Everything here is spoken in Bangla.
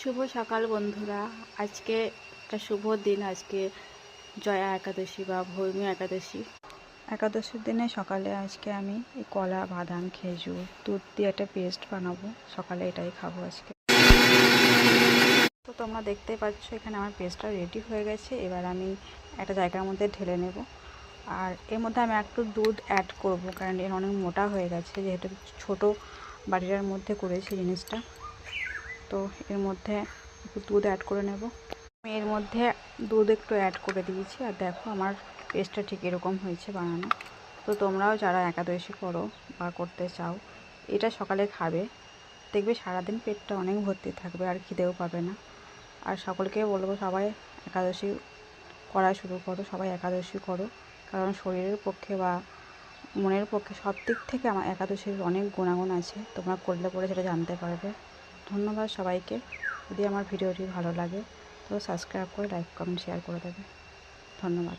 শুভ সকাল বন্ধুরা। আজকে একটা শুভ দিন। আজকে জয়া একাদশী বা ভৌমি একাদশী। একাদশীর দিনে সকালে আজকে আমি এই কলা, বাদাম, খেজুর, দুধ দিয়ে একটা পেস্ট বানাবো। সকালে এটাই খাবো আজকে। তো তোমরা দেখতেই পাচ্ছ এখানে আমার পেস্টটা রেডি হয়ে গেছে। এবার আমি একটা জায়গার মধ্যে ঢেলে নেব। আর এর মধ্যে আমি একটু দুধ অ্যাড করব, কারণ এর অনেক মোটা হয়ে গেছে, যেহেতু ছোট বাটিটার মধ্যে করেছি জিনিসটা। তো এর মধ্যে একটু দুধ অ্যাড করে নেব। আমি এর মধ্যে দুধ একটু অ্যাড করে দিয়েছি। আর দেখো আমার পেস্টটা ঠিক এরকম হয়েছে বানানো। তো তোমরাও যারা একাদশী করো বা করতে চাও, এটা সকালে খাবে, দেখবে সারাদিন পেটটা অনেক ভর্তি থাকবে আর খিদেও পাবে না। আর সকলকে বলবো সবাই একাদশী করা শুরু করো, সবাই একাদশী করো, কারণ শরীরের পক্ষে বা মনের পক্ষে সব দিক থেকে আমার একাদশীর অনেক গুণাগুণ আছে। তোমরা করলে পরে সেটা জানতে পারবে। ধন্যবাদ সবাইকে। যদি আমার ভিডিওটি ভালো লাগে তো সাবস্ক্রাইব করে লাইক কমেন্ট শেয়ার করে দেবে। ধন্যবাদ।